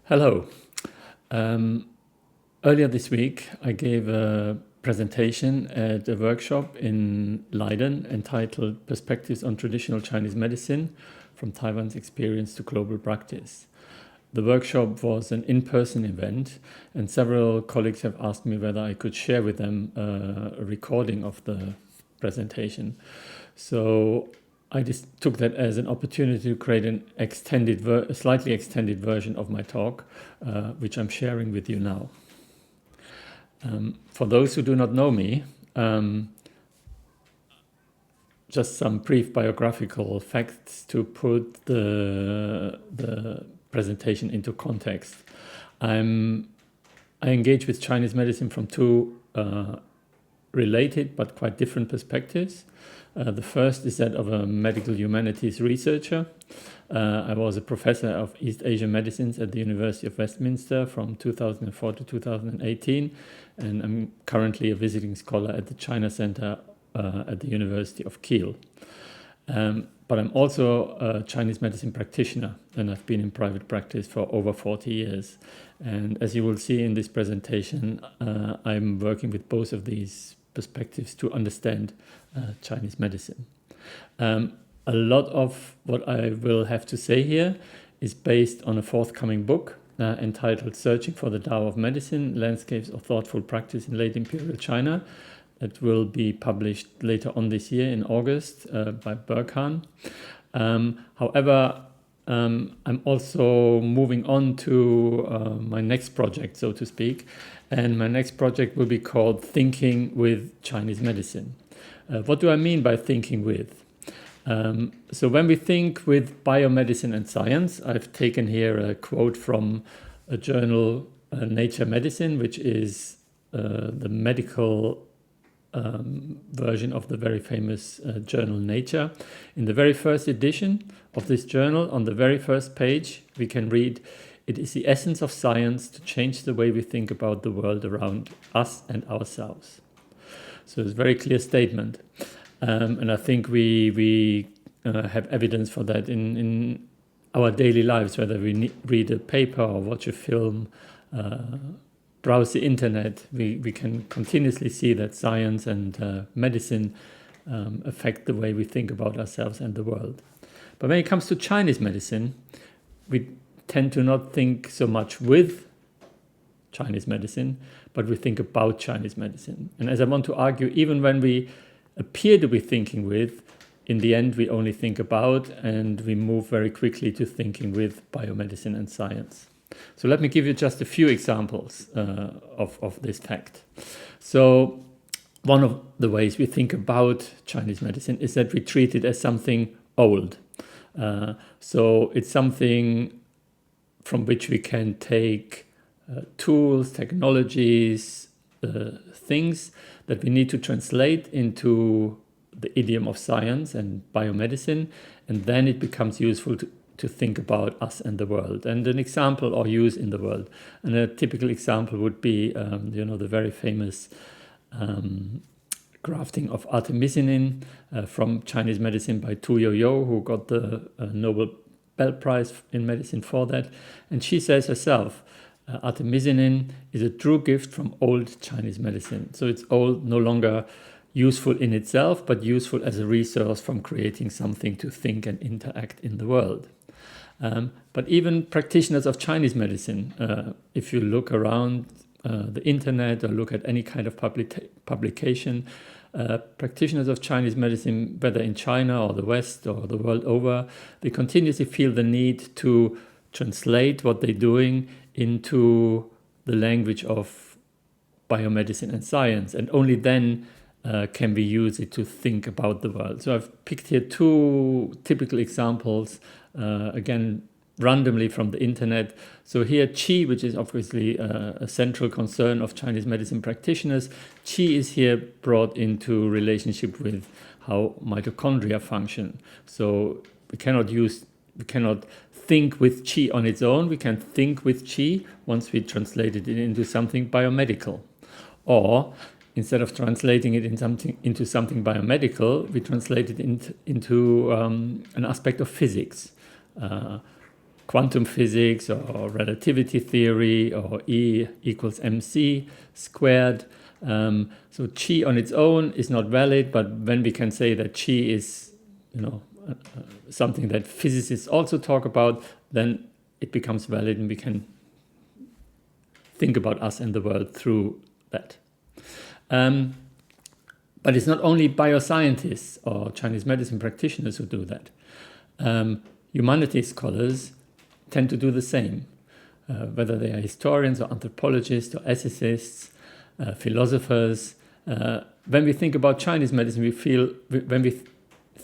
Hello. Um, Earlier this week, I gave a presentation at a workshop in Leiden entitled Perspectives on Traditional Chinese Medicine from Taiwan's Experience to Global Practice. The workshop was an in-person event, and several colleagues have asked me whether I could share with them a recording of the presentation. So I just took that as an opportunity to create a slightly extended version of my talk, which I'm sharing with you now. For those who do not know me, just some brief biographical facts to put the presentation into context. I engage with Chinese medicine from two related but quite different perspectives. The first is that of a medical humanities researcher. I was a professor of East Asian medicines at the University of Westminster from 2004 to 2018, and I'm currently a visiting scholar at the China Center at the University of Kiel. But I'm also a Chinese medicine practitioner, and I've been in private practice for over 40 years. And as you will see in this presentation, I'm working with both of these perspectives to understand Chinese medicine. A lot of what I will have to say here is based on a forthcoming book entitled Searching for the Tao of Medicine, Landscapes of Thoughtful Practice in Late Imperial China. That will be published later on this year in August by Volker. However, I'm also moving on to my next project, so to speak. And my next project will be called Thinking with Chinese Medicine. What do I mean by thinking with? So when we think with biomedicine and science, I've taken here a quote from a journal, Nature Medicine, which is the medical version of the very famous journal Nature. In the very first edition of this journal, on the very first page, we can read, "It is the essence of science to change the way we think about the world around us and ourselves." So it's a very clear statement. And I think we have evidence for that in our daily lives, whether we read a paper or watch a film, browse the internet, we can continuously see that science and medicine affect the way we think about ourselves and the world. But when it comes to Chinese medicine, we tend to not think so much with Chinese medicine, but we think about Chinese medicine. And as I want to argue, even when we appear to be thinking with, in the end we only think about, and we move very quickly to thinking with biomedicine and science. So let me give you just a few examples of this fact. So one of the ways we think about Chinese medicine is that we treat it as something old. So it's something from which we can take tools, technologies, things that we need to translate into the idiom of science and biomedicine, and then it becomes useful to think about us and the world, and an example or use in the world. And a typical example would be, the very famous grafting of artemisinin from Chinese medicine by Tu Youyou, who got the Nobel Prize in medicine for that. And she says herself, artemisinin is a true gift from old Chinese medicine. So it's old, no longer useful in itself, but useful as a resource from creating something to think and interact in the world. But even practitioners of Chinese medicine, if you look around the internet or look at any kind of publication, practitioners of Chinese medicine, whether in China or the West or the world over, they continuously feel the need to translate what they're doing into the language of biomedicine and science, and only then can we use it to think about the world. So I've picked here two typical examples, again, randomly from the internet. So here, qi, which is obviously a central concern of Chinese medicine practitioners, qi is here brought into relationship with how mitochondria function. So we cannot think with qi on its own. We can think with qi once we translate it into something biomedical. Or instead of translating it into something biomedical, we translate it into an aspect of physics. quantum physics or relativity theory or E equals mc squared. So chi on its own is not valid, but when we can say that chi is, something that physicists also talk about, then it becomes valid and we can think about us and the world through that. But it's not only bioscientists or Chinese medicine practitioners who do that. Humanities scholars tend to do the same, whether they are historians or anthropologists or ethicists, philosophers. When we think about Chinese medicine, we feel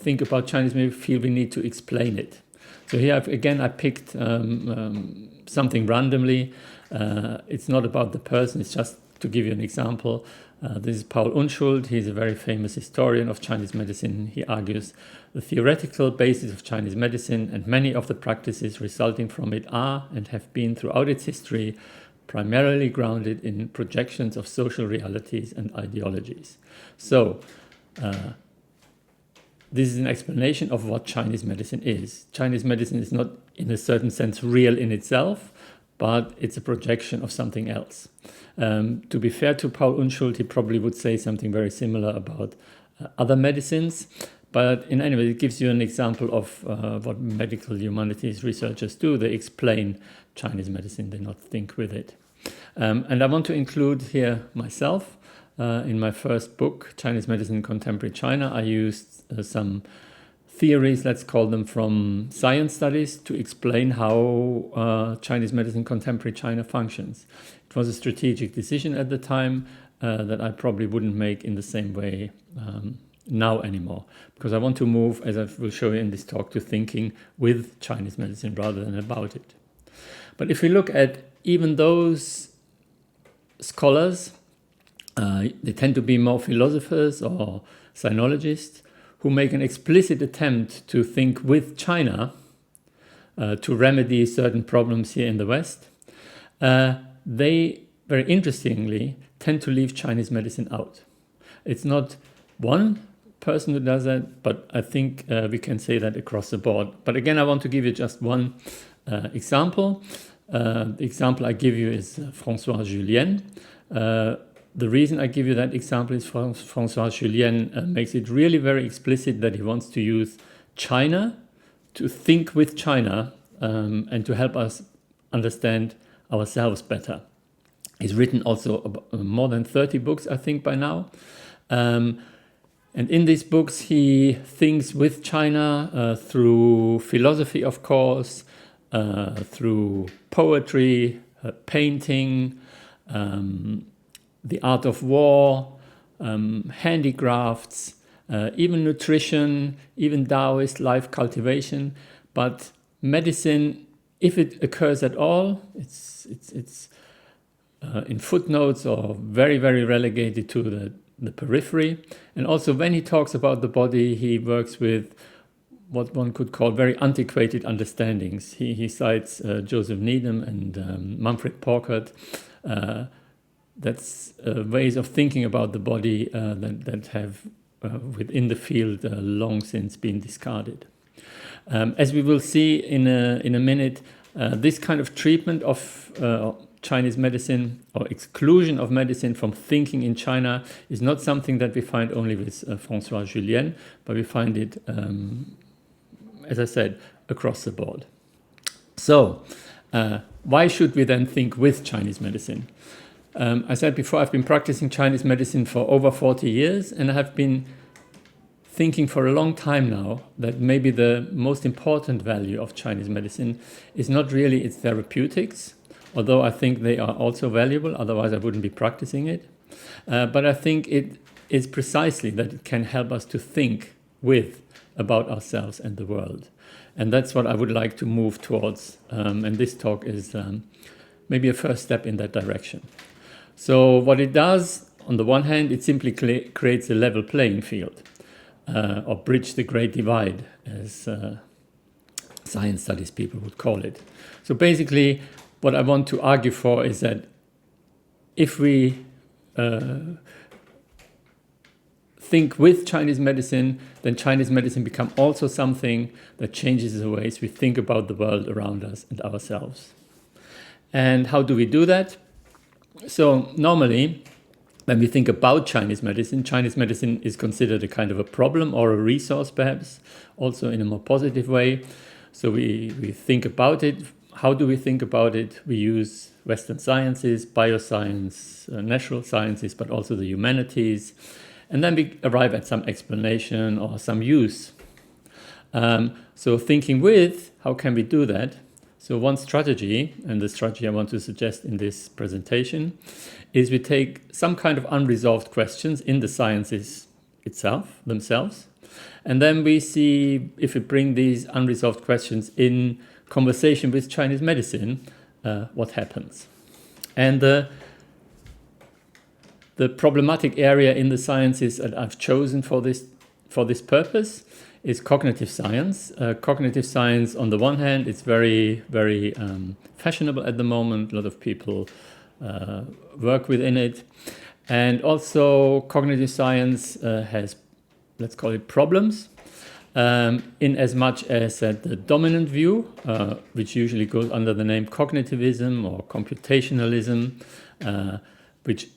we need to explain it. So here I picked something randomly. It's not about the person, it's just to give you an example. This is Paul Unschuld. He's a very famous historian of Chinese medicine. He argues the theoretical basis of Chinese medicine and many of the practices resulting from it are and have been throughout its history primarily grounded in projections of social realities and ideologies. So this is an explanation of what Chinese medicine is. Chinese medicine is not in a certain sense real in itself, but it's a projection of something else. To be fair to Paul Unschuld, he probably would say something very similar about other medicines. But in any way, it gives you an example of what medical humanities researchers do. They explain Chinese medicine, they not think with it. And I want to include here myself. In my first book, Chinese Medicine in Contemporary China, I used some theories, let's call them, from science studies to explain how Chinese medicine in contemporary China functions. It was a strategic decision at the time that I probably wouldn't make in the same way now anymore, because I want to move, as I will show you in this talk, to thinking with Chinese medicine rather than about it. But if we look at even those scholars, they tend to be more philosophers or sinologists who make an explicit attempt to think with China to remedy certain problems here in the West. They, very interestingly, tend to leave Chinese medicine out. It's not one person who does that, but I think we can say that across the board. But again, I want to give you just one example. The example I give you is François Julien. The reason I give you that example is François Julien makes it really very explicit that he wants to use China to think with China and to help us understand ourselves better. He's written also more than 30 books, I think, by now. And in these books, he thinks with China through philosophy, of course, through poetry, painting, the art of war, handicrafts, even nutrition, even Taoist life cultivation. But medicine, if it occurs at all, it's in footnotes or very, very relegated to the periphery. And also when he talks about the body, he works with what one could call very antiquated understandings. He cites Joseph Needham and Manfred Porkert. That's ways of thinking about the body that have within the field long since been discarded. As we will see in a minute, this kind of treatment of Chinese medicine or exclusion of medicine from thinking in China is not something that we find only with François Julien, but we find it, as I said, across the board. So, why should we then think with Chinese medicine? I said before, I've been practicing Chinese medicine for over 40 years, and I have been thinking for a long time now that maybe the most important value of Chinese medicine is not really its therapeutics, although I think they are also valuable, otherwise I wouldn't be practicing it. But I think it is precisely that it can help us to think about ourselves and the world. And that's what I would like to move towards. And this talk is maybe a first step in that direction. So what it does, on the one hand, it simply creates a level playing field, or bridge the great divide, as science studies people would call it. So basically, what I want to argue for is think with Chinese medicine, then Chinese medicine become also something that changes the ways we think about the world around us and ourselves. And how do we do that? So normally, when we think about Chinese medicine is considered a kind of a problem or a resource, perhaps, also in a more positive way. So we think about it. How do we think about it? We use Western sciences, bioscience, natural sciences, but also the humanities. And then we arrive at some explanation or some use. So thinking with, how can we do that? So one strategy, and the strategy I want to suggest in this presentation, is we take some kind of unresolved questions in the sciences themselves, and then we see if we bring these unresolved questions in conversation with Chinese medicine, what happens. And the problematic area in the sciences that I've chosen for this purpose is cognitive science. Cognitive science, on the one hand, it's very, very fashionable at the moment. A lot of people work within it. And also cognitive science has, let's call it, problems, in as much as that the dominant view, which usually goes under the name cognitivism or computationalism, which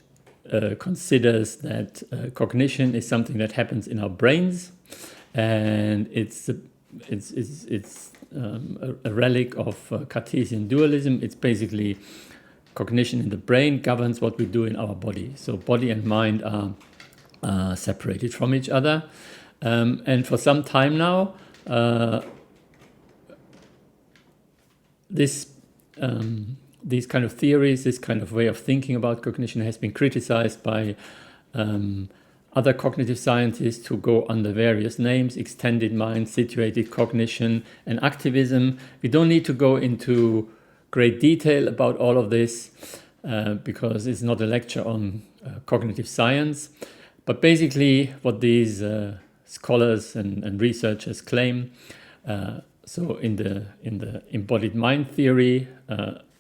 considers that cognition is something that happens in our brains, and it's a relic of Cartesian dualism. It's basically cognition in the brain governs what we do in our body. So body and mind are separated from each other. And for some time now, these kind of theories, this kind of way of thinking about cognition has been criticized by other cognitive scientists who go under various names: extended mind, situated cognition, and activism. We don't need to go into great detail about all of this because it's not a lecture on cognitive science. But basically what these scholars and researchers claim, so in the embodied mind theory,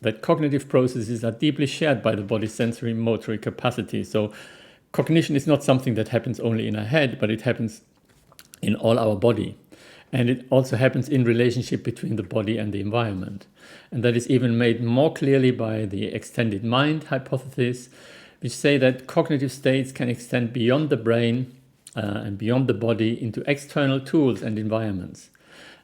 that cognitive processes are deeply shared by the body's sensory motor capacity. So cognition is not something that happens only in our head, but it happens in all our body. And it also happens in relationship between the body and the environment. And that is even made more clearly by the extended mind hypothesis, which say that cognitive states can extend beyond the brain and beyond the body into external tools and environments.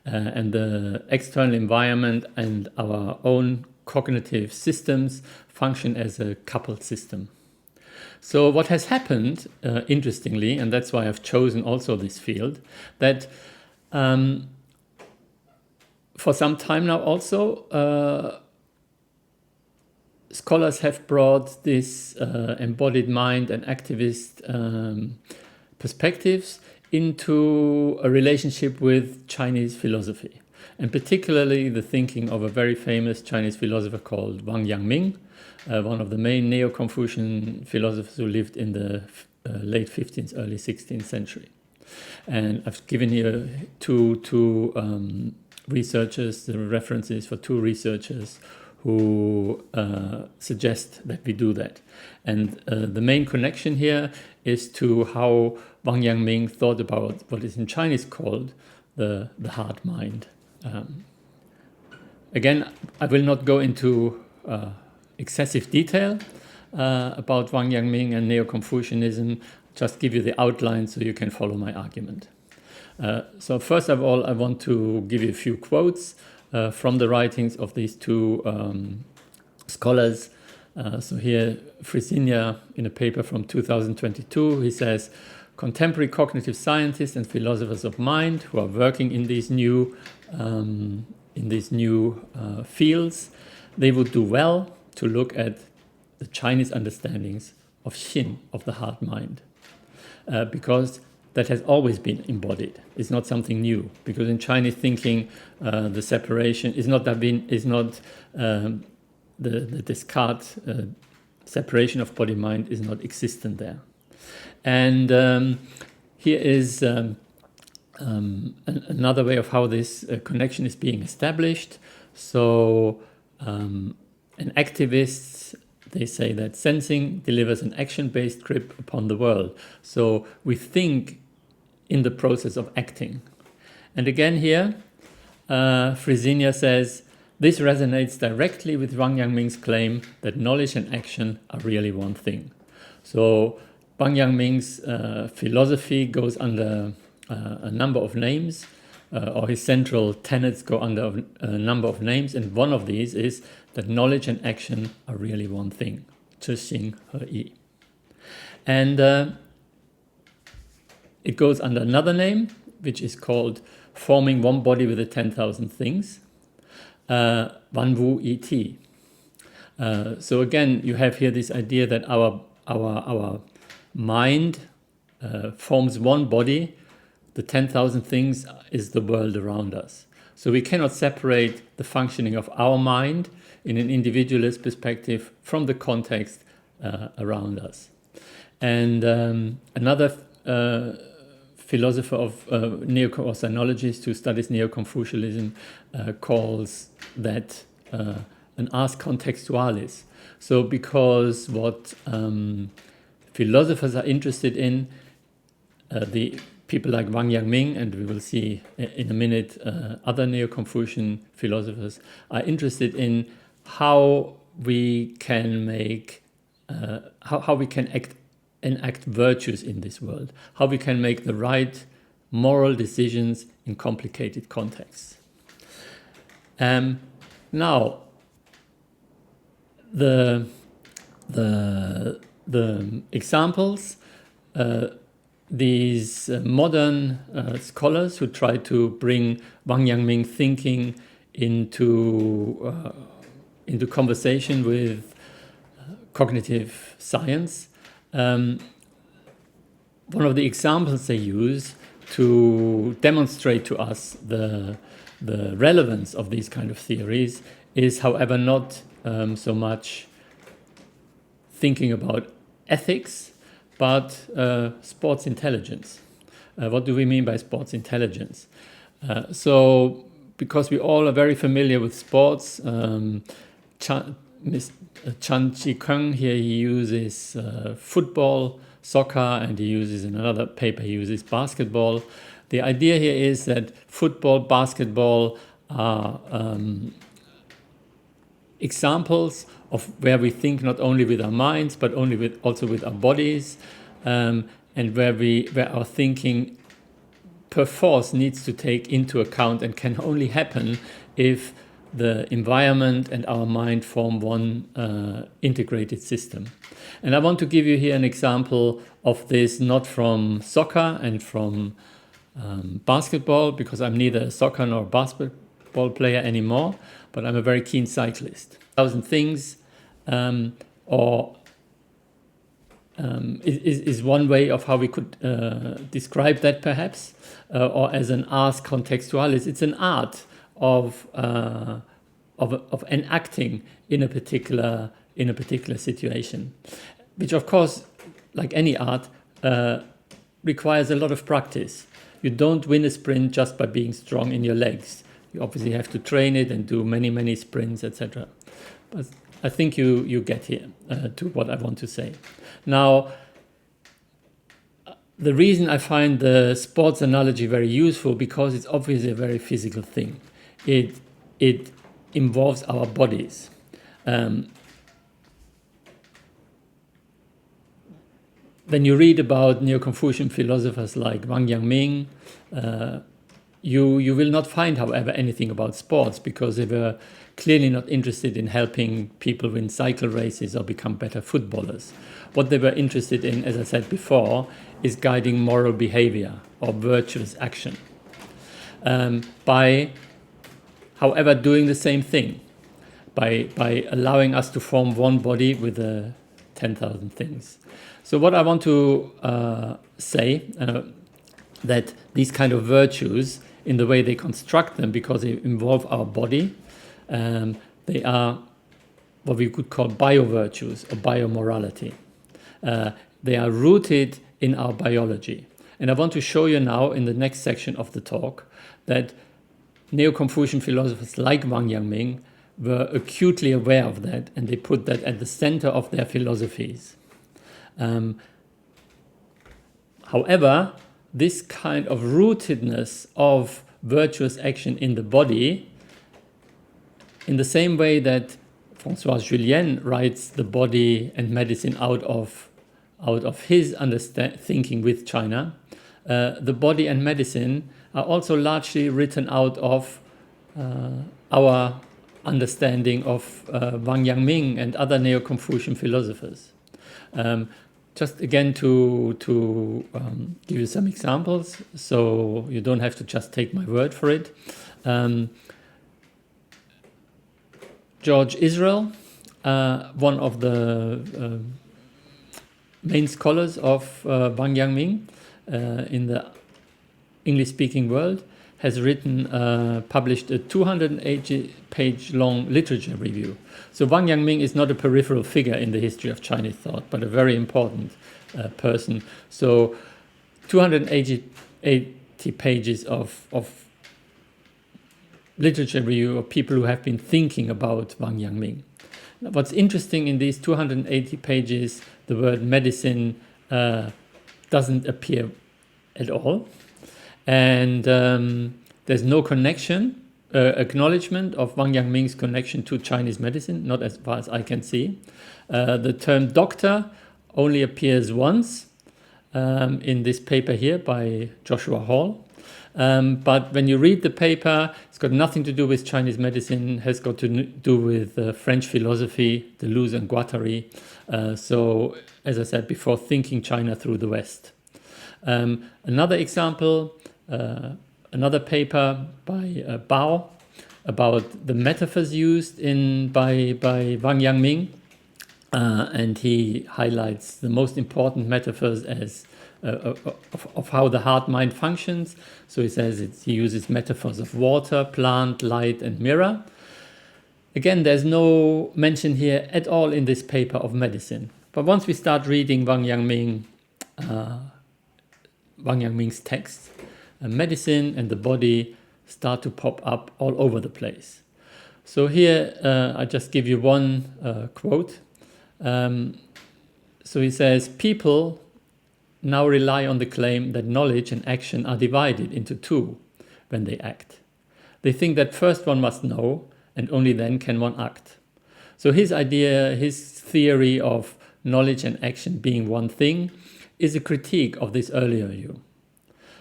And the external environment and our own cognitive systems function as a coupled system. So what has happened, interestingly, and that's why I've chosen also this field, that for some time now also, scholars have brought this embodied mind and activist perspectives into a relationship with Chinese philosophy, and particularly the thinking of a very famous Chinese philosopher called Wang Yangming, one of the main Neo-Confucian philosophers who lived in the late 15th, early 16th century. And I've given here two researchers, the references for two researchers who suggest that we do that. And the main connection here is to how Wang Yangming thought about what is in Chinese called the heart mind. Again, I will not go into excessive detail about Wang Yangming and Neo-Confucianism, just give you the outline so you can follow my argument. So first of all, I want to give you a few quotes from the writings of these two scholars. So here, Frisinia, in a paper from 2022, he says, contemporary cognitive scientists and philosophers of mind who are working in these new fields, they would do well to look at the Chinese understandings of Xin, of the heart mind, because that has always been embodied. It's not something new, because in Chinese thinking, the separation is not the Descartes separation of body-mind is not existent there. And here is another way of how this connection is being established. So an activist they say that sensing delivers an action-based grip upon the world. So we think in the process of acting. And again here, Frisinia says, this resonates directly with Wang Yangming's claim that knowledge and action are really one thing. So Wang Yangming's philosophy goes under a number of names, or his central tenets go under a number of names, and one of these is that knowledge and action are really one thing. 知行合一. And it goes under another name, which is called forming one body with the 10,000 things, Wan Wu Et. So again, you have here this idea that our mind forms one body. The 10,000 things is the world around us. So we cannot separate the functioning of our mind in an individualist perspective from the context around us. And another philosopher of sinologist who studies Neo-Confucianism calls that an ars contextualis. So because what philosophers are interested in, the people like Wang Yangming, and we will see in a minute other Neo-Confucian philosophers, are interested in how we can make, how we can enact virtues in this world, how we can make the right moral decisions in complicated contexts. Now, the examples, these modern scholars who try to bring Wang Yangming thinking into conversation with cognitive science. One of the examples they use to demonstrate to us the relevance of these kind of theories is, however, not so much thinking about ethics, but sports intelligence. What do we mean by sports intelligence? So, because we all are very familiar with sports, Chan Chi-Kung here, he uses football, soccer, and he uses in another paper, he uses basketball. The idea here is that football, basketball are examples of where we think not only with our minds, but also with our bodies, and where our thinking perforce needs to take into account and can only happen if the environment and our mind form one integrated system. And I want to give you here an example of this, not from soccer and from basketball, because I'm neither a soccer nor a basketball player anymore, but I'm a very keen cyclist. 1,000 things is one way of how we could describe that, perhaps, or as an ars contextualis. It's an art of enacting in a particular situation, which, of course, like any art, requires a lot of practice. You don't win a sprint just by being strong in your legs. You obviously have to train it and do many sprints, etc. But I think you get here to what I want to say. Now, the reason I find the sports analogy very useful, because it's obviously a very physical thing. It involves our bodies. When you read about Neo-Confucian philosophers like Wang Yangming, you will not find, however, anything about sports, because they were clearly not interested in helping people win cycle races or become better footballers. What they were interested in, as I said before, is guiding moral behavior or virtuous action by, however, doing the same thing, by allowing us to form one body with the 10,000 things. So what I want to say, that these kind of virtues, in the way they construct them, because they involve our body, they are what we could call bio-virtues or biomorality. They are rooted in our biology. And I want to show you now in the next section of the talk that Neo-Confucian philosophers like Wang Yangming were acutely aware of that, and they put that at the center of their philosophies. However, this kind of rootedness of virtuous action in the body, in the same way that François Julien writes the body and medicine out of his thinking with China, the body and medicine are also largely written out of our understanding of Wang Yangming and other Neo-Confucian philosophers. Just again to give you some examples, so you don't have to just take my word for it. George Israel, one of the main scholars of Wang Yangming in the English-speaking world, has published a 280-page long literature review. So Wang Yangming is not a peripheral figure in the history of Chinese thought, but a very important person. So 280 pages of literature review of people who have been thinking about Wang Yangming. Now, what's interesting in these 280 pages, the word medicine doesn't appear at all. And there's no connection, acknowledgement of Wang Yangming's connection to Chinese medicine, not as far as I can see. The term doctor only appears once in this paper here by Joshua Hall. But when you read the paper, it's got nothing to do with Chinese medicine, has got to do with French philosophy, Deleuze and Guattari. So, as I said before, thinking China through the West. Another example, another paper by Bao about the metaphors used by Wang Yangming, and he highlights the most important metaphors as of how the heart-mind functions. So he says he uses metaphors of water, plant, light, and mirror. Again, there's no mention here at all in this paper of medicine. But once we start reading Wang Yangming's text, medicine and the body start to pop up all over the place. So here I just give you one quote. So he says, people now rely on the claim that knowledge and action are divided into two when they act. They think that first one must know and only then can one act. So his idea, his theory of knowledge and action being one thing is a critique of this earlier view.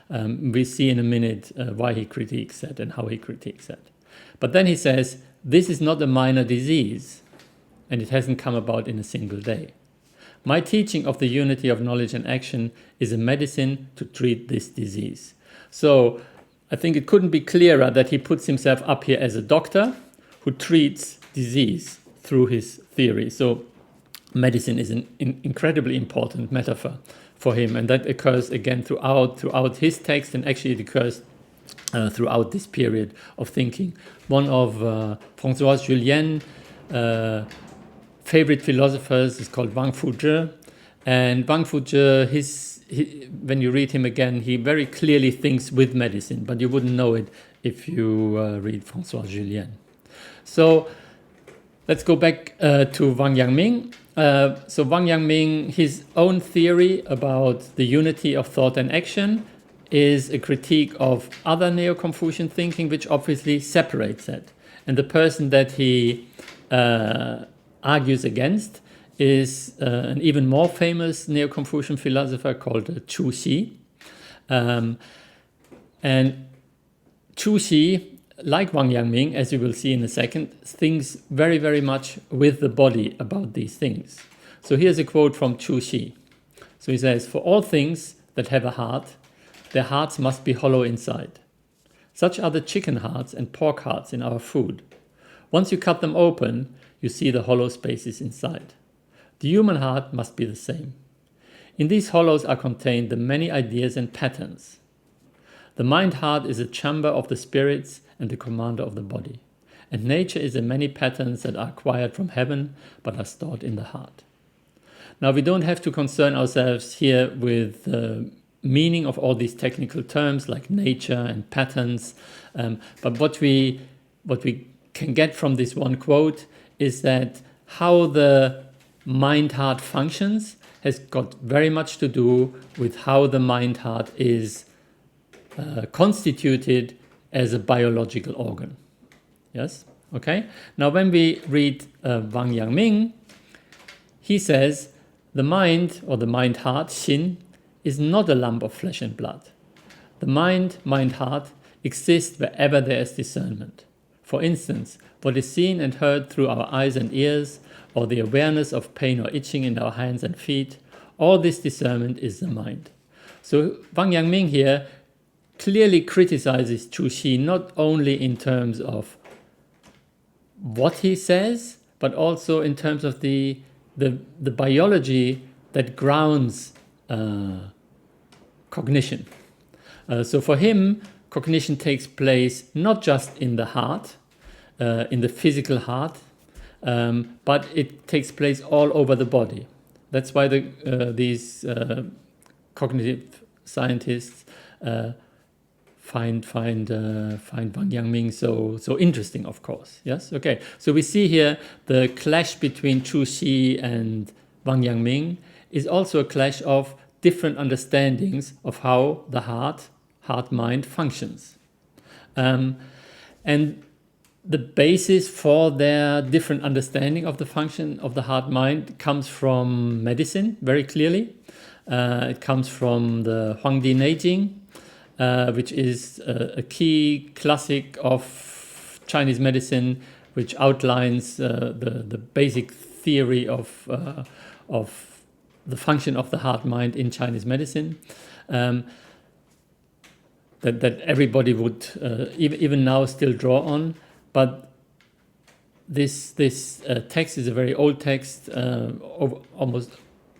We see in a minute why he critiques that and how he critiques that. But then he says, this is not a minor disease, and it hasn't come about in a single day. My teaching of the unity of knowledge and action is a medicine to treat this disease. So I think it couldn't be clearer that he puts himself up here as a doctor who treats disease through his theory. So medicine is an incredibly important metaphor for him, and that occurs again throughout his text, and actually it occurs throughout this period of thinking. One of François Julien's favorite philosophers is called Wang Fuzhi, and Wang Fuzhi, when you read him again, he very clearly thinks with medicine, but you wouldn't know it if you read François Julien. So let's go back to Wang Yangming. So Wang Yangming, his own theory about the unity of thought and action is a critique of other Neo-Confucian thinking, which obviously separates that. And the person that he argues against is an even more famous Neo-Confucian philosopher called Chu Xi. And Chu Xi, like Wang Yangming, as you will see in a second, thinks very, very much with the body about these things. So here's a quote from Chu Xi. So he says, for all things that have a heart, their hearts must be hollow inside. Such are the chicken hearts and pork hearts in our food. Once you cut them open, you see the hollow spaces inside. The human heart must be the same. In these hollows are contained the many ideas and patterns. The mind-heart is a chamber of the spirits and the commander of the body. And nature is the many patterns that are acquired from heaven but are stored in the heart. Now, we don't have to concern ourselves here with the meaning of all these technical terms like nature and patterns, but what we can get from this one quote is that how the mind-heart functions has got very much to do with how the mind-heart is constituted as a biological organ. Yes? Okay? Now when we read Wang Yangming, he says the mind, or the mind-heart, Xin, is not a lump of flesh and blood. The mind-heart, exists wherever there is discernment. For instance, what is seen and heard through our eyes and ears, or the awareness of pain or itching in our hands and feet, all this discernment is the mind. So Wang Yangming here clearly criticizes Chu Xi not only in terms of what he says, but also in terms of the biology that grounds cognition. So for him, cognition takes place not just in the heart, in the physical heart, but it takes place all over the body. That's why these cognitive scientists find Wang Yangming so interesting, of course. Yes, okay. So we see here the clash between Chu Xi and Wang Yangming is also a clash of different understandings of how the heart-mind functions, and the basis for their different understanding of the function of the heart-mind comes from medicine, very clearly. It comes from the Huangdi Neijing, which is a key classic of Chinese medicine, which outlines the basic theory of the function of the heart-mind in Chinese medicine. That everybody would even now still draw on. But this text is a very old text, over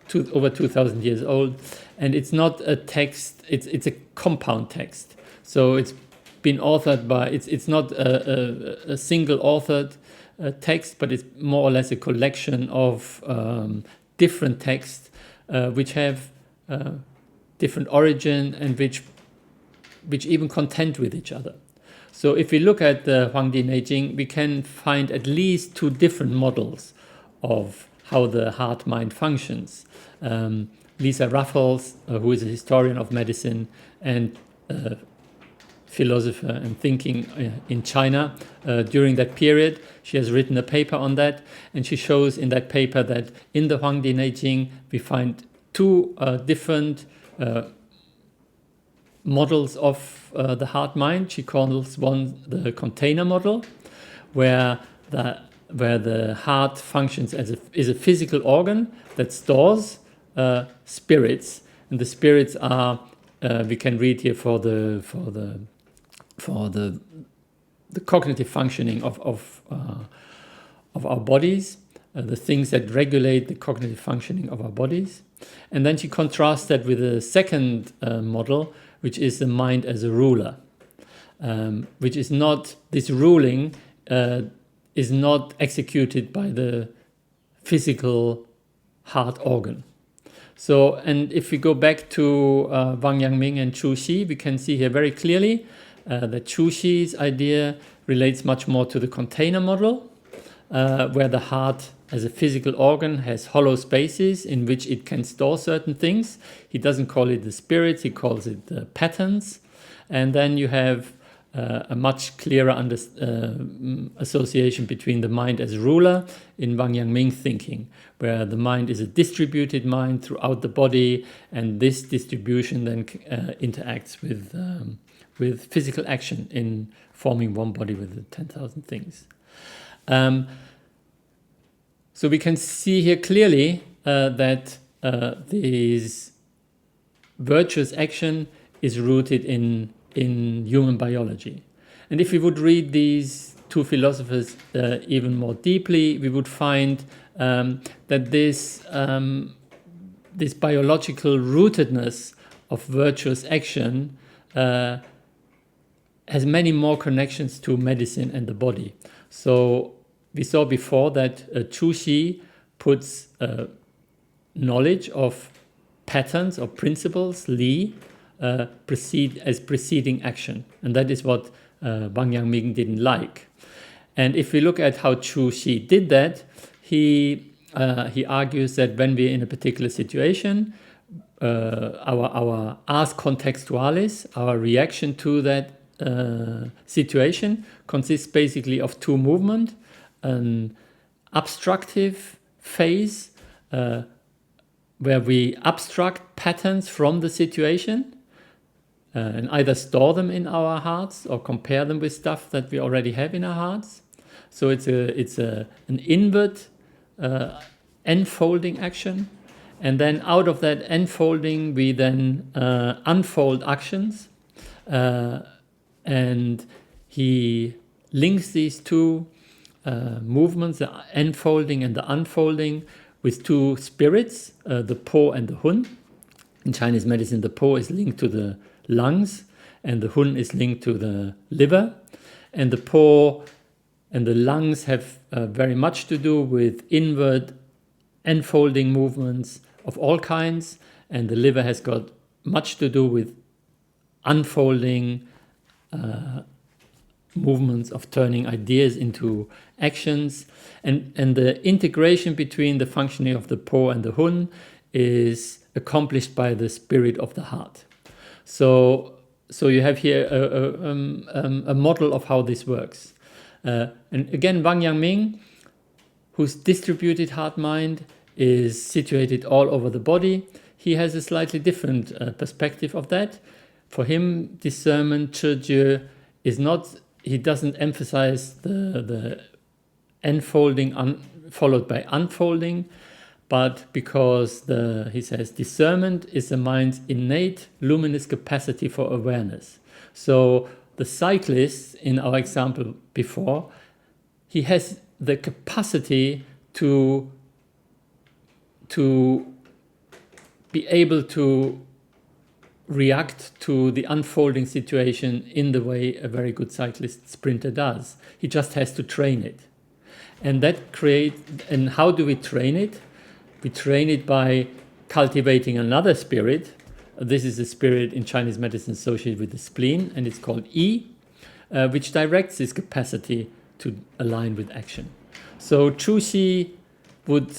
2,000 years old, and it's not a text. It's a compound text. So it's been authored by. It's not a single authored text, but it's more or less a collection of different texts which have different origin and which even contend with each other. So if we look at the Huangdi Neijing, we can find at least two different models of how the heart-mind functions. Lisa Raffles, who is a historian of medicine and philosopher and thinking in China during that period, she has written a paper on that, and she shows in that paper that in the Huangdi Neijing we find two different models of the heart-mind. She calls one the container model, where the heart functions as is a physical organ that stores spirits, and the spirits are we can read here for the cognitive functioning of our bodies, the things that regulate the cognitive functioning of our bodies. And then she contrasts that with a second model, which is the mind as a ruler, which is not, this ruling is not executed by the physical heart organ. So, and if we go back to Wang Yangming and Chu Xi, we can see here very clearly that Chu Xi's idea relates much more to the container model, where the heart as a physical organ has hollow spaces in which it can store certain things. He doesn't call it the spirits, he calls it the patterns. And then you have a much clearer association between the mind as ruler in Wang Yangming thinking, where the mind is a distributed mind throughout the body, and this distribution then interacts with physical action in forming one body with 10,000 things. So we can see here clearly that this virtuous action is rooted in human biology. And if we would read these two philosophers even more deeply, we would find that this biological rootedness of virtuous action has many more connections to medicine and the body. So we saw before that Chu Xi puts knowledge of patterns or principles, Li, preceding action. And that is what Wang Yangming didn't like. And if we look at how Chu Xi did that, he argues that when we're in a particular situation, our ars contextualis, our reaction to that situation, consists basically of two movements: an abstractive phase, where we abstract patterns from the situation and either store them in our hearts or compare them with stuff that we already have in our hearts. So it's an inward enfolding action, and then out of that enfolding we then unfold actions, and he links these two movements, the enfolding and the unfolding, with two spirits, the Po and the Hun. In Chinese medicine, the Po is linked to the lungs and the Hun is linked to the liver. And the Po and the lungs have very much to do with inward enfolding movements of all kinds, and the liver has got much to do with unfolding movements of turning ideas into actions. And the integration between the functioning of the Po and the Hun is accomplished by the spirit of the heart. So you have here a model of how this works. And again, Wang Yangming, whose distributed heart-mind is situated all over the body, he has a slightly different perspective of that. For him, discernment, Zhijiu, is not, he doesn't emphasize the enfolding followed by unfolding, but because he says discernment is the mind's innate luminous capacity for awareness. So the cyclist, in our example before, he has the capacity to be able to react to the unfolding situation in the way a very good cyclist sprinter does. He just has to train it. And and how do we train it? We train it by cultivating another spirit. This is a spirit in Chinese medicine associated with the spleen, and it's called Yi, which directs this capacity to align with action. So Chu Xi would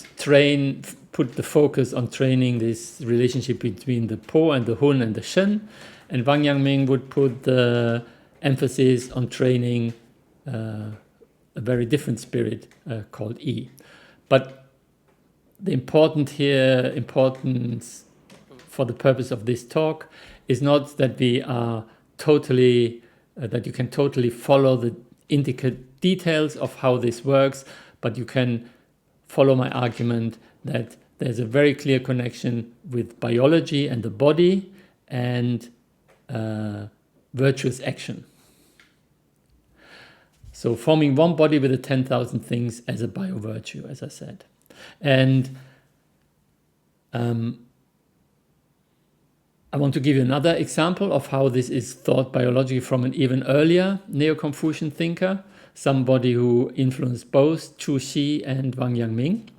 put the focus on training this relationship between the Po and the Hun and the Shen, and Wang Yangming would put the emphasis on training a very different spirit called Yi. But the importance for the purpose of this talk is not that we are that you can totally follow the intricate details of how this works, but you can follow my argument that there's a very clear connection with biology and the body and virtuous action. So forming one body with the 10,000 things as a bio-virtue, as I said. And I want to give you another example of how this is thought biologically from an even earlier Neo-Confucian thinker, somebody who influenced both Chu Xi and Wang Yangming,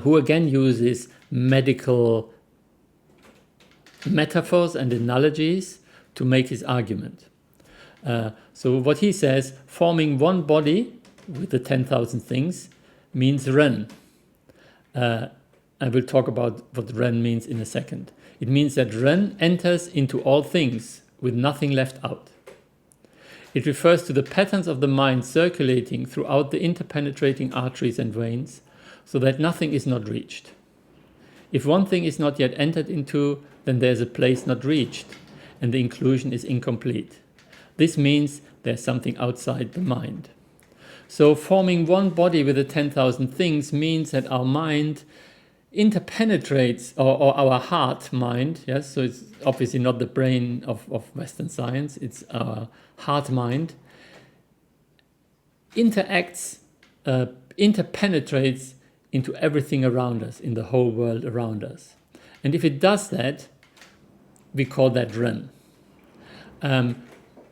who again uses medical metaphors and analogies to make his argument. So what he says, forming one body with the 10,000 things means Ren. I will talk about what Ren means in a second. It means that Ren enters into all things with nothing left out. It refers to the patterns of the mind circulating throughout the interpenetrating arteries and veins, so that nothing is not reached. If one thing is not yet entered into, then there's a place not reached, and the inclusion is incomplete. This means there's something outside the mind. So forming one body with the 10,000 things means that our mind interpenetrates, or our heart mind, yes, so it's obviously not the brain of Western science, it's our heart mind, interpenetrates into everything around us, in the whole world around us. And if it does that, we call that Ren.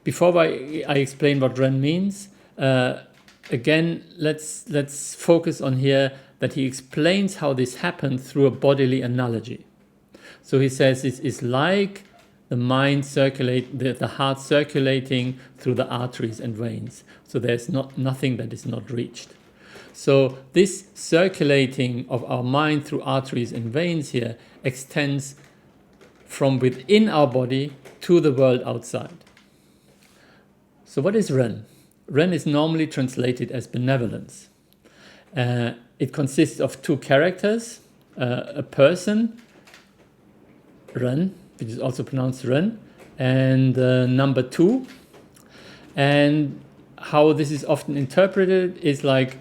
Before I explain what Ren means, again, let's focus on here that he explains how this happened through a bodily analogy. So he says this is like the mind the heart circulating through the arteries and veins. So there's nothing that is not reached. So this circulating of our mind through arteries and veins here extends from within our body to the world outside. So what is Ren? Ren is normally translated as benevolence. It consists of two characters, a person, Ren, which is also pronounced Ren, and number 2. And how this is often interpreted is like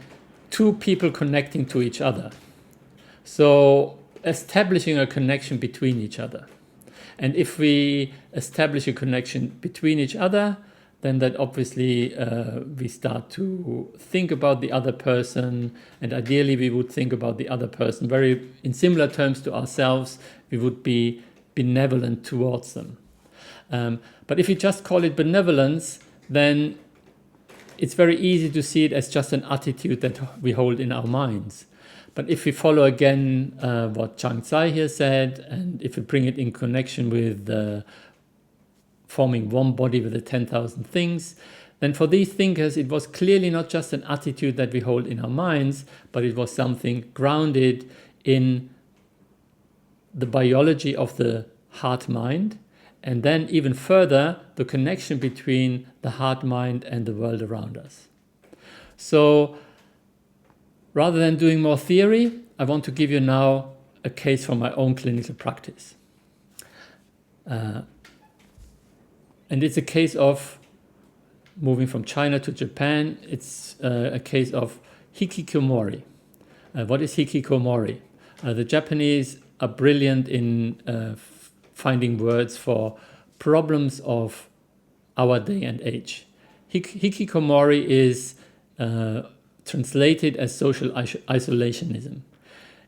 two people connecting to each other. So establishing a connection between each other. And if we establish a connection between each other, then that obviously we start to think about the other person, and ideally we would think about the other person very in similar terms to ourselves. We would be benevolent towards them. But if you just call it benevolence, then it's very easy to see it as just an attitude that we hold in our minds. But if we follow again what Zhang Zai here said, and if we bring it in connection with forming one body with the 10,000 things, then for these thinkers it was clearly not just an attitude that we hold in our minds, but it was something grounded in the biology of the heart-mind, and then even further, the connection between the heart-mind and the world around us. So rather than doing more theory, I want to give you now a case from my own clinical practice. And it's a case of moving from China to Japan. It's a case of hikikomori. What is hikikomori? The Japanese are brilliant in finding words for problems of our day and age. Hikikomori is translated as social isolationism.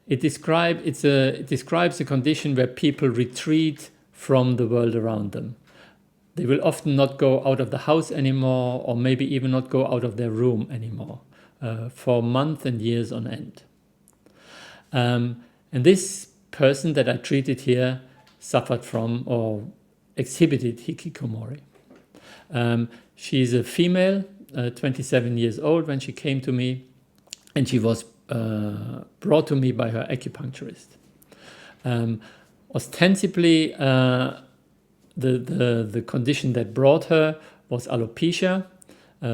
It describes a condition where people retreat from the world around them. They will often not go out of the house anymore, or maybe even not go out of their room anymore for months and years on end. And this person that I treated here suffered from or exhibited hikikomori. She's a female, 27 years old when she came to me, and she was brought to me by her acupuncturist. Ostensibly, the condition that brought her was alopecia,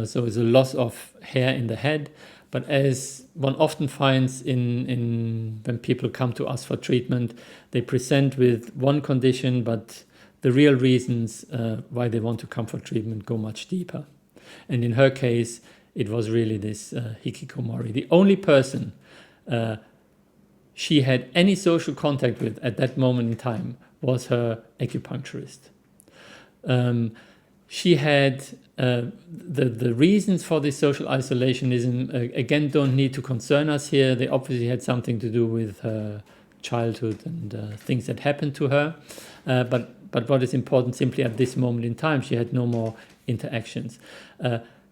so it's a loss of hair in the head. But as one often finds when people come to us for treatment, they present with one condition, but the real reasons why they want to come for treatment go much deeper. And in her case, it was really this hikikomori. The only person she had any social contact with at that moment in time was her acupuncturist. She had the reasons for this social isolationism, again, don't need to concern us here. They obviously had something to do with her childhood and things that happened to her. But what is important, simply at this moment in time, she had no more interactions.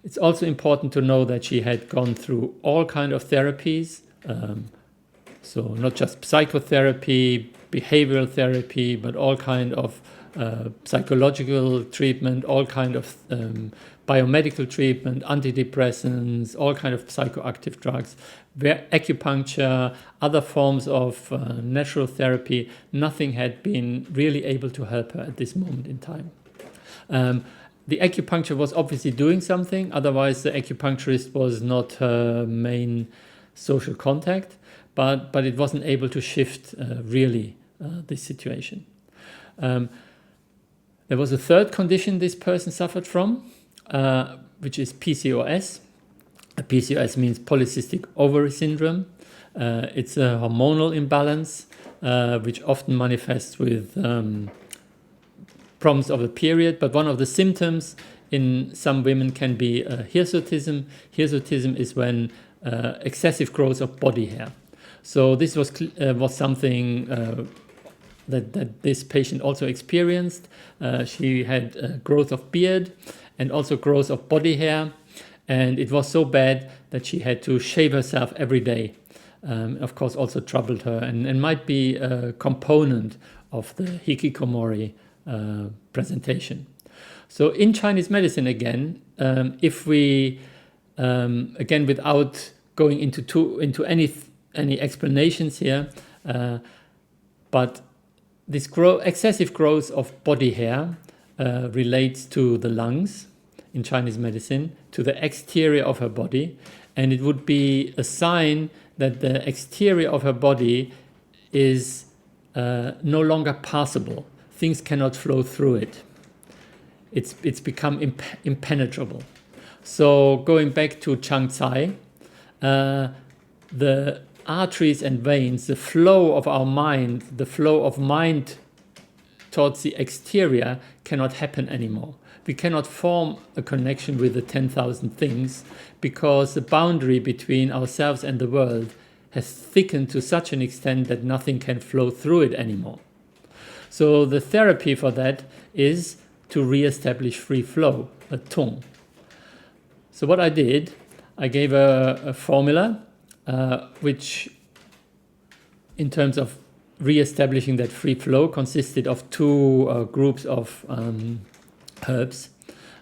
It's also important to know that she had gone through all kinds of therapies, so not just psychotherapy, behavioral therapy, but all kind of psychological treatment, all kind of biomedical treatment, antidepressants, all kind of psychoactive drugs, acupuncture, other forms of natural therapy. Nothing had been really able to help her at this moment in time. The acupuncture was obviously doing something, otherwise the acupuncturist was not her main social contact, but it wasn't able to shift really this situation. There was a third condition this person suffered from, which is PCOS. PCOS means polycystic ovary syndrome. It's a hormonal imbalance, which often manifests with problems of the period, but one of the symptoms in some women can be hirsutism. Hirsutism is when excessive growth of body hair. So this was something that this patient also experienced. She had growth of beard and also growth of body hair, and it was so bad that she had to shave herself every day. Of course, also troubled her and might be a component of the hikikomori presentation. So in Chinese medicine, again, if we, again, without going into any explanations here, but this excessive growth of body hair relates to the lungs in Chinese medicine, to the exterior of her body, and it would be a sign that the exterior of her body is no longer passable. Things cannot flow through it. It's become impenetrable. So going back to Chang Tsai, the arteries and veins, the flow of our mind, the flow of mind towards the exterior cannot happen anymore. We cannot form a connection with the 10,000 things because the boundary between ourselves and the world has thickened to such an extent that nothing can flow through it anymore. So the therapy for that is to re-establish free flow, a tong. So what I did, I gave a formula which, in terms of re-establishing that free flow, consisted of two groups of herbs.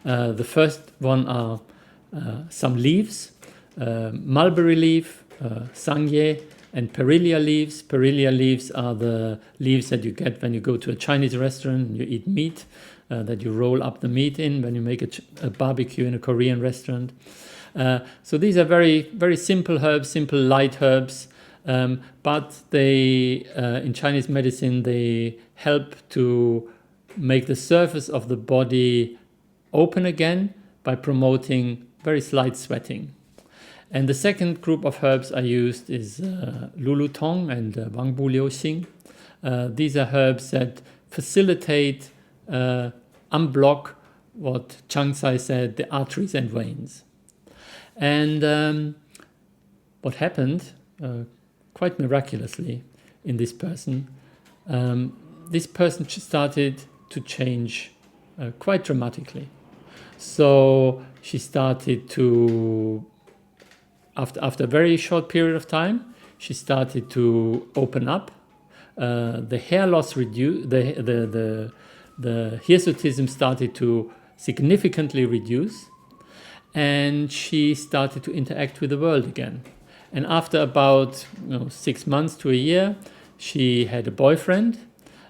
The first one are some leaves, mulberry leaf, sangye, and perilla leaves. Perilla leaves are the leaves that you get when you go to a Chinese restaurant and you eat meat, that you roll up the meat in when you make a barbecue in a Korean restaurant. So these are very, very simple herbs, simple light herbs, but they, in Chinese medicine, they help to make the surface of the body open again by promoting very slight sweating. And the second group of herbs I used is Lulu Tong and Wang Bu Liu Xing. These are herbs that facilitate, unblock what Chang Tsai said, the arteries and veins. And what happened, quite miraculously, in this person started to change quite dramatically. So she started to, after a very short period of time, she started to open up. The hair loss reduced, the hirsutism started to significantly reduce, and she started to interact with the world again. And after about 6 months to a year, she had a boyfriend.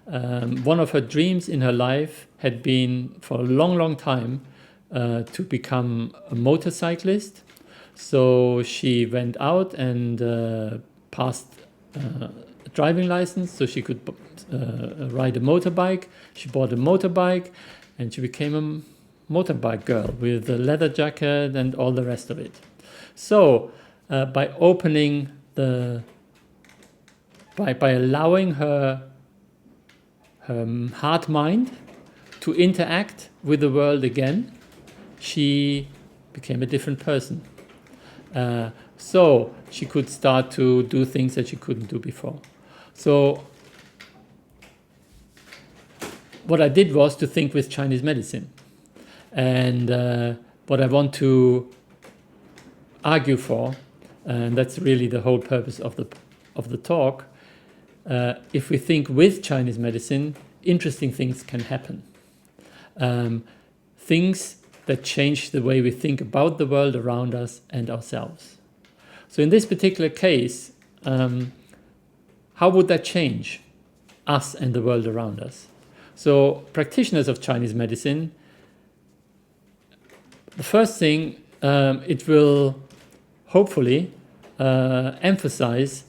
One of her dreams in her life had been, for a long, long time, to become a motorcyclist. So she went out and passed a driving license so she could ride a motorbike. She bought a motorbike and she became a motorbike girl with a leather jacket and all the rest of it. So by opening by allowing her heart mind to interact with the world again, she became a different person. So she could start to do things that she couldn't do before. So what I did was to think with Chinese medicine. And what I want to argue for, and that's really the whole purpose of the talk, if we think with Chinese medicine, interesting things can happen. Things that change the way we think about the world around us and ourselves. So in this particular case, how would that change us and the world around us? So practitioners of Chinese medicine, the first thing, it will hopefully emphasize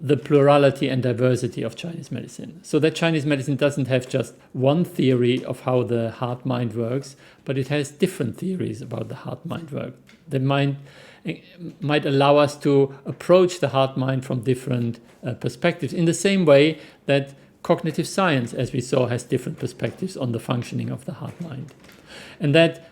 the plurality and diversity of Chinese medicine. So that Chinese medicine doesn't have just one theory of how the heart-mind works, but it has different theories about the heart-mind work. That might allow us to approach the heart-mind from different perspectives, in the same way that cognitive science, as we saw, has different perspectives on the functioning of the heart-mind. And that,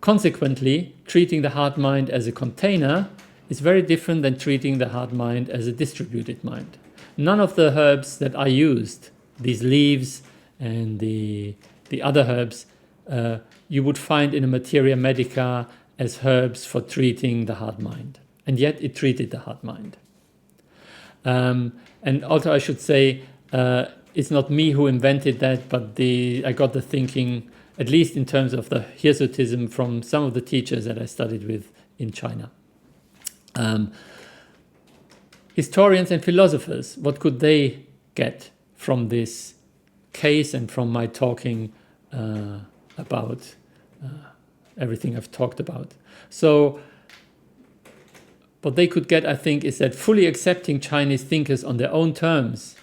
consequently, treating the heart-mind as a container is very different than treating the heart-mind as a distributed mind. None of the herbs that I used, these leaves and the other herbs, you would find in a materia medica as herbs for treating the heart-mind. And yet it treated the heart-mind. And also I should say, it's not me who invented that, but I got the thinking, at least in terms of the Hirsutism, from some of the teachers that I studied with in China. Historians and philosophers, what could they get from this case and from my talking about everything I've talked about? So what they could get, I think, is that fully accepting Chinese thinkers on their own terms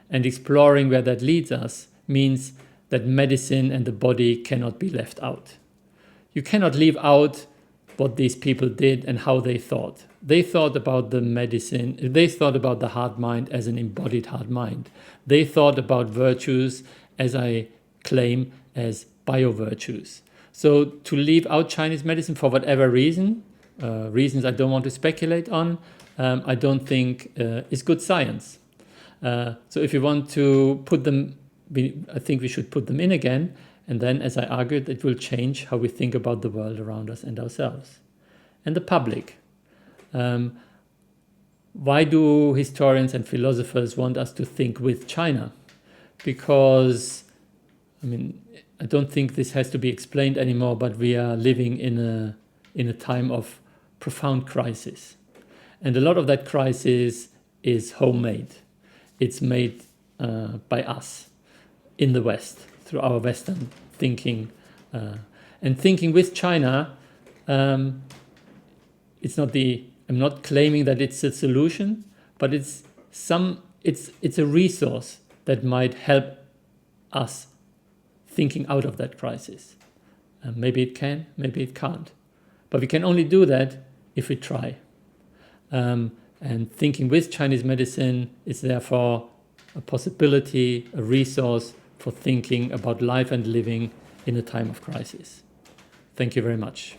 and exploring where that leads us means that medicine and the body cannot be left out. You cannot leave out what these people did and how they thought. They thought about the medicine, they thought about the heart mind as an embodied heart mind. They thought about virtues, as I claim, as bio-virtues. So to leave out Chinese medicine for whatever reason, reasons I don't want to speculate on, I don't think is good science. So if you want to put them, I think we should put them in again, and then, as I argued, it will change how we think about the world around us and ourselves. And the public. Why do historians and philosophers want us to think with China? Because, I don't think this has to be explained anymore, but we are living in a time of profound crisis. And a lot of that crisis is homemade. It's made by us in the West, through our Western thinking. And thinking with China, it's not I'm not claiming that it's a solution, but it's a resource that might help us thinking out of that crisis. Maybe it can, maybe it can't. But we can only do that if we try. And thinking with Chinese medicine is therefore a possibility, a resource for thinking about life and living in a time of crisis. Thank you very much.